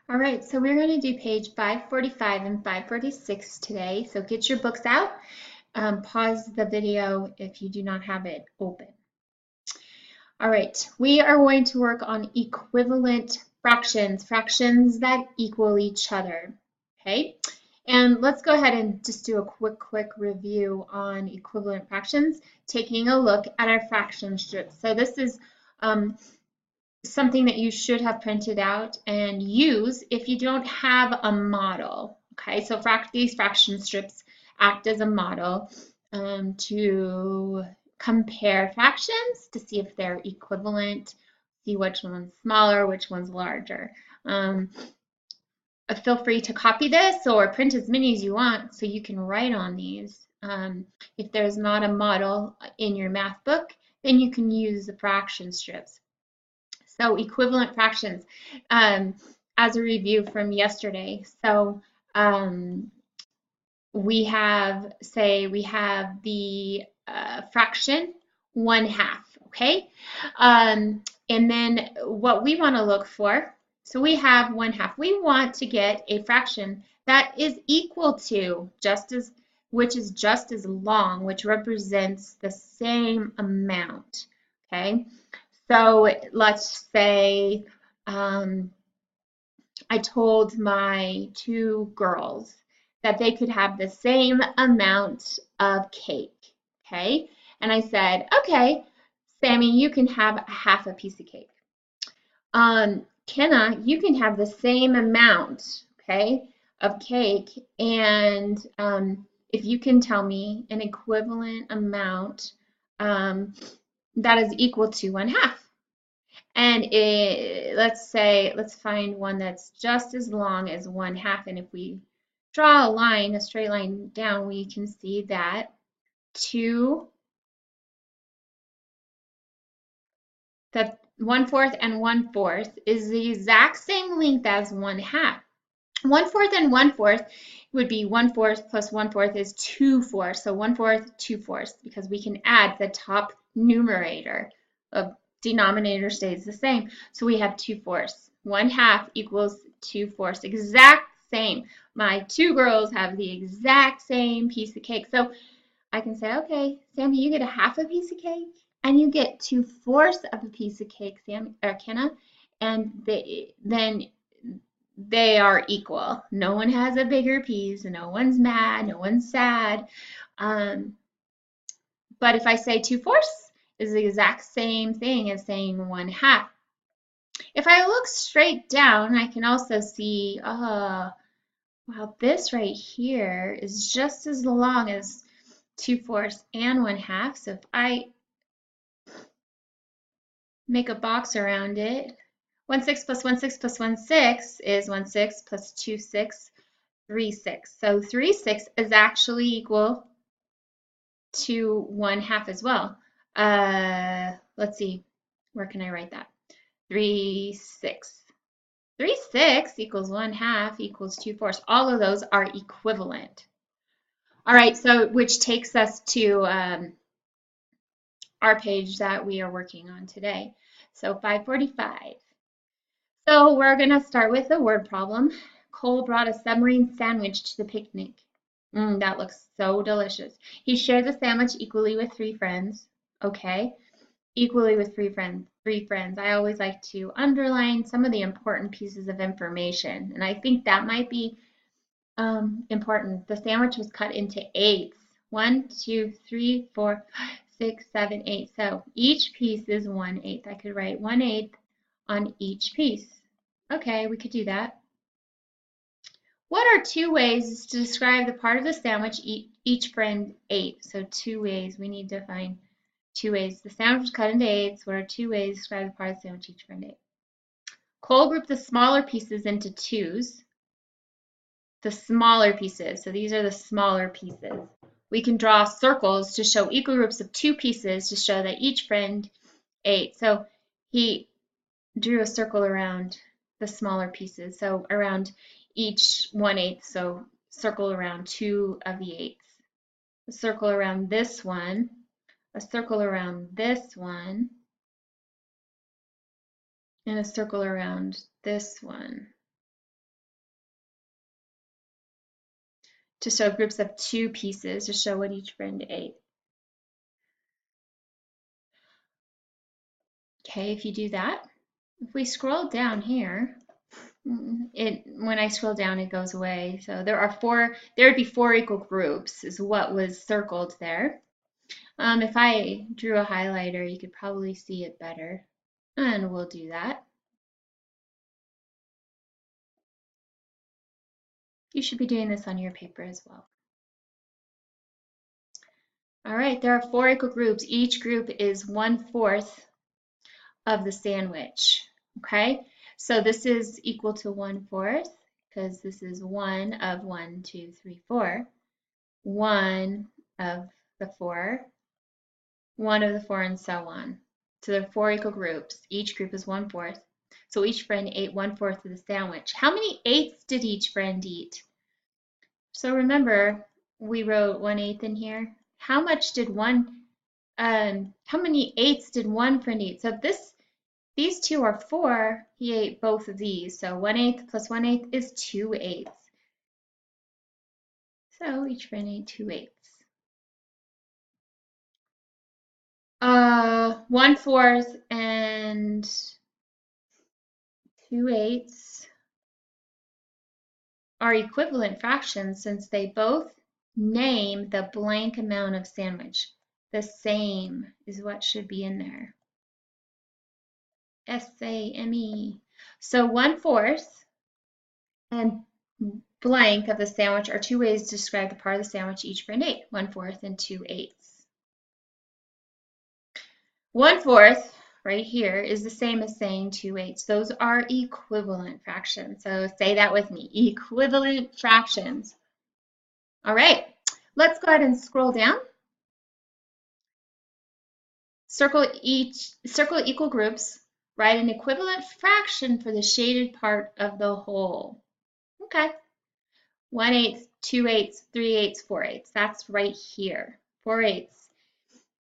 All right, so we're going to do page 545 and 546 today. So get your books out. Pause the video if you do not have it open. All right, we are going to work on equivalent fractions, fractions that equal each other. Okay, and let's go ahead and just do a quick review on equivalent fractions, taking a look at our fraction strips. So this is something that you should have printed out and use if you don't have a model. Okay, so these fraction strips act as a model to compare fractions to see if they're equivalent, see which one's smaller, which one's larger. Feel free to copy this or print as many as you want so you can write on these. If there's not a model in your math book, then you can use the fraction strips. So equivalent fractions, as a review from yesterday. So we have the fraction 1/2, okay? And then what we want to look for, so we have 1/2. We want to get a fraction that is equal to which is just as long, which represents the same amount, okay? So let's say I told my two girls that they could have the same amount of cake, okay? And I said, okay, Sammy, you can have 1/2 a piece of cake. Kenna, you can have the same amount, okay, of cake, and if you can tell me an equivalent amount that is equal to 1/2. And let's find one that's just as long as 1/2. And if we draw a straight line down, we can see that 1/4 and 1/4 is the exact same length as 1/2. 1/4 and 1/4 would be 1/4 plus 1/4 is 2/4. So 1/4, 2/4, because we can add the top numerator of denominator stays the same. So we have 2/4. 1/2 equals 2/4. Exact same. My two girls have the exact same piece of cake. So I can say, okay, Sammy, you get 1/2 a piece of cake, and you get 2/4 of a piece of cake, Sam or Kenna, and then they are equal. No one has a bigger piece, no one's mad, no one's sad. But if I say 2/4 is the exact same thing as saying 1/2. If I look straight down, I can also see, wow, this right here is just as long as 2/4 and 1/2. So if I make a box around it, 1/6 plus 1/6 plus 1/6 is 1/6 plus 2/6, 3/6. So 3/6 is actually equal to 1/2 as well. Let's see, where can I write that? 3/6. 3/6 equals 1/2 equals 2/4. All of those are equivalent. All right, so which takes us to our page that we are working on today. So 545. So we're going to start with a word problem. Cole brought a submarine sandwich to the picnic. That looks so delicious. He shared the sandwich equally with 3 friends. Okay, equally with 3 friends. 3 friends. I always like to underline some of the important pieces of information, and I think that might be important. The sandwich was cut into 8ths. 1, 2, 3, 4, 5, 6, 7, 8. So each piece is 1/8. I could write 1/8 on each piece. Okay, we could do that. What are 2 ways to describe the part of the sandwich each friend ate? So 2 ways. We need to find 2 ways. The sandwich was cut into 8ths. What are 2 ways to describe the part of the sandwich each friend ate? Cole grouped the smaller pieces into 2s. The smaller pieces. So these are the smaller pieces. We can draw circles to show equal groups of 2 pieces to show that each friend ate. So he drew a circle around the smaller pieces. So around each 1/8, so circle around 2 of the 8ths. A circle around this one, a circle around this one, and a circle around this one. to show groups of 2 pieces to show what each friend ate. Okay, if you do that, if we scroll down here, when I scroll down, it goes away. So there would be 4 equal groups is what was circled there. If I drew a highlighter, you could probably see it better. And we'll do that. You should be doing this on your paper as well. All right, there are 4 equal groups. Each group is 1/4 of the sandwich. Okay, so this is equal to 1/4 because this is 1 of 1, 2, 3, 4. 1 of the 4, 1 of the 4, and so on. So there are 4 equal groups. Each group is 1/4. So each friend ate 1/4 of the sandwich. How many eighths did each friend eat? So remember, we wrote 1/8 in here. How many eighths did one friend eat? So these two are 4, he ate both of these. So 1/8 plus 1/8 is 2/8. So each friend ate 2/8. 1/4 and 2/8 are equivalent fractions since they both name the blank amount of sandwich. The same is what should be in there. SAME. So 1/4 and blank of the sandwich are 2 ways to describe the part of the sandwich each friend ate. 1/4 and 2/8. 1/4 right here is the same as saying 2/8. Those are equivalent fractions. So say that with me, equivalent fractions. All right, let's go ahead and scroll down. Circle equal groups. Write an equivalent fraction for the shaded part of the whole. Okay. 1/8, 2/8, 3/8, 4/8. That's right here. 4/8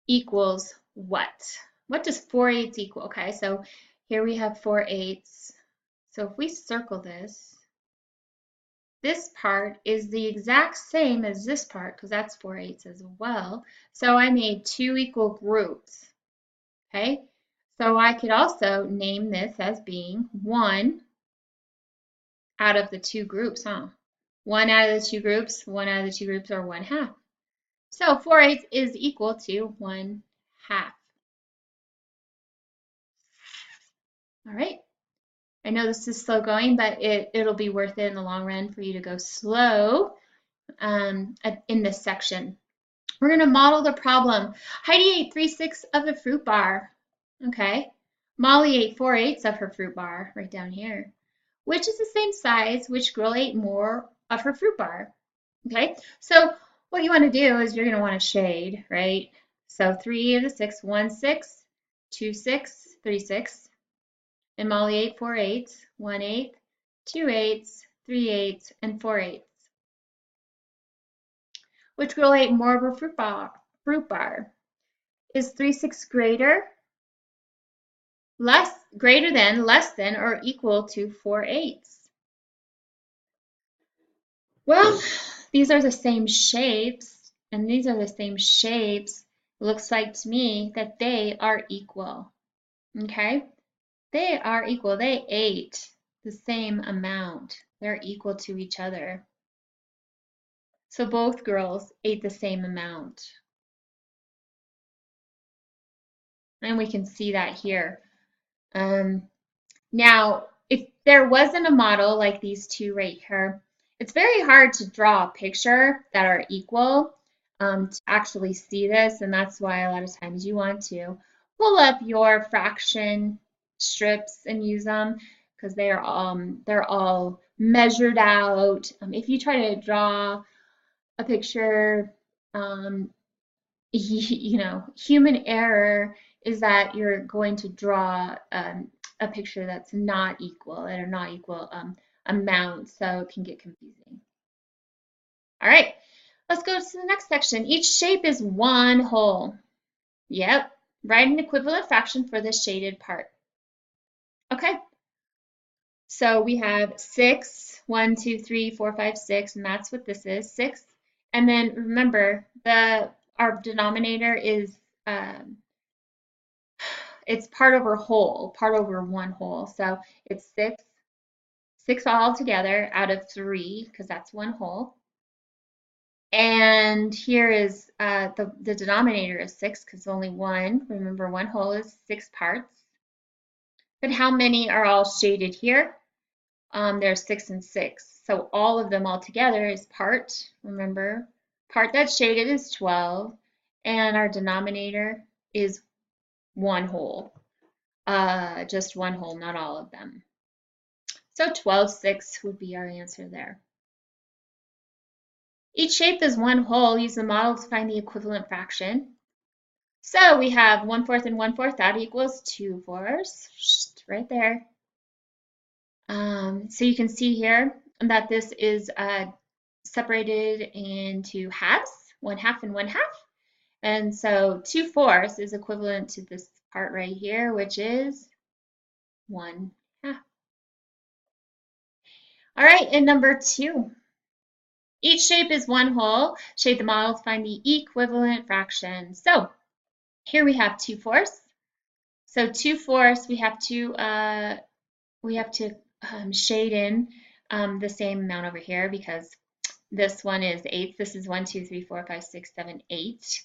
equals what? What does 4/8 equal? Okay, so here we have 4/8. So if we circle this part is the exact same as this part because that's 4/8 as well. So I made 2 equal groups. Okay, so I could also name this as being 1 out of the 2 groups, huh? 1 out of the 2 groups, 1 out of the 2 groups are 1/2. So 4/8 is equal to 1/2. All right. I know this is slow going, but it'll be worth it in the long run for you to go slow in this section. We're going to model the problem. Heidi ate 3/6 of the fruit bar. Okay. Molly ate 4/8 of her fruit bar, right down here. Which is the same size? Which girl ate more of her fruit bar? Okay. So what you want to do is you're going to want to shade, right? So 3 of the 6, 1/6, 2/6, 3/6. And Molly ate 4/8, 1/8, 2/8, 3/8, and 4/8. Which girl ate more of her fruit bar? Is 3/6 greater than, less than, or equal to 4/8? Well, these are the same shapes, and these are the same shapes. It looks like to me that they are equal. Okay? They are equal. They ate the same amount. They're equal to each other. So both girls ate the same amount. And we can see that here. Now, if there wasn't a model like these two right here, it's very hard to draw a picture that are equal to actually see this. And that's why a lot of times you want to pull up your fraction strips and use them because they're all measured out. If you try to draw a picture, you know, human error is that you're going to draw a picture that's not equal and are not equal amounts, so it can get confusing. All right, let's go to the next section. Each shape is one whole. Yep, write an equivalent fraction for the shaded part. Okay, so we have 6, 1, 2, 3, 4, 5, 6, and that's what this is. 6 And then remember, our denominator is it's part over whole, part over one whole. So it's 6 all together out of 3, because that's one whole. And here is the denominator is 6, because only one. Remember, one whole is 6 parts. But how many are all shaded here? There's 6 and 6. So all of them all together is part. Remember, part that's shaded is 12. And our denominator is one whole. Just one whole, not all of them. So 12, 6 would be our answer there. Each shape is one whole. Use the model to find the equivalent fraction. So we have 1/4 and 1/4. That equals 2/4. Right there. So you can see here that this is separated into halves, 1/2 and 1/2. And so 2/4 is equivalent to this part right here, which is 1/2. All right, and number 2. Each shape is one whole. Shade the model to find the equivalent fraction. So here we have 2/4. So 2/4 we have to shade in the same amount over here, because this one is 8. This is 1, 2, 3, 4, 5, 6, 7, 8.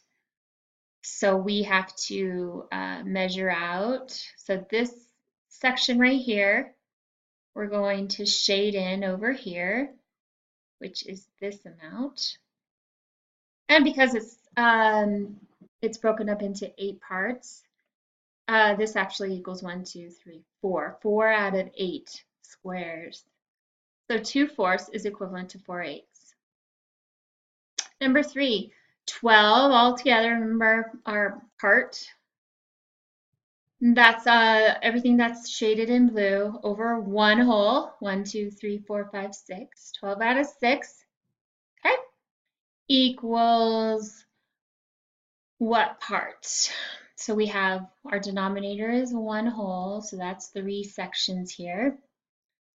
So we have to measure out. So this section right here, we're going to shade in over here, which is this amount. And because it's broken up into 8 parts, this actually equals 1, 2, 3, 4. 4 out of 8 squares. So 2/4 is equivalent to 4/8. Number 3, 12 all together. Remember our part. That's everything that's shaded in blue over one whole. 1, 2, 3, 4, 5, 6. 12 out of 6. Okay. Equals what part? So we have our denominator is one whole, so that's 3 sections here.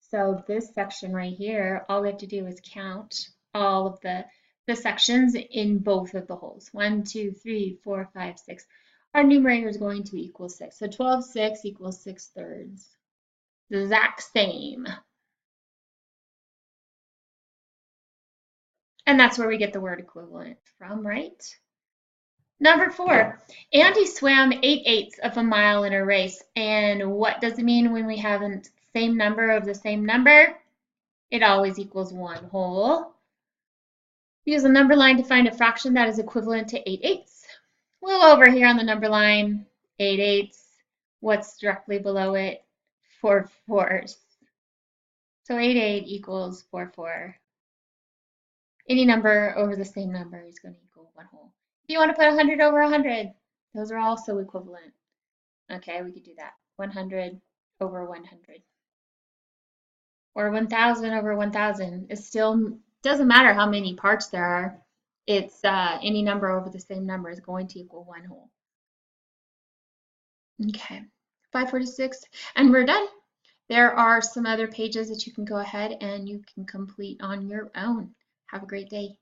So this section right here, all we have to do is count all of the sections in both of the holes. 1, 2, 3, 4, 5, 6. Our numerator is going to equal 6. So 12, 6 equals 6/3. The exact same. And that's where we get the word equivalent from, right? Number 4, Andy swam 8/8 of a mile in a race. And what does it mean when we have the same number of the same number? It always equals one whole. Use a number line to find a fraction that is equivalent to 8/8. Well, over here on the number line, 8/8, what's directly below it? 4/4. So 8/8 equals 4/4. Any number over the same number is going to equal one whole. If you want to put 100 over 100, those are also equivalent. Okay, we could do that. 100 over 100. Or 1,000 over 1,000. It still doesn't matter how many parts there are. It's any number over the same number is going to equal one whole. Okay, 546, and we're done. There are some other pages that you can go ahead and you can complete on your own. Have a great day.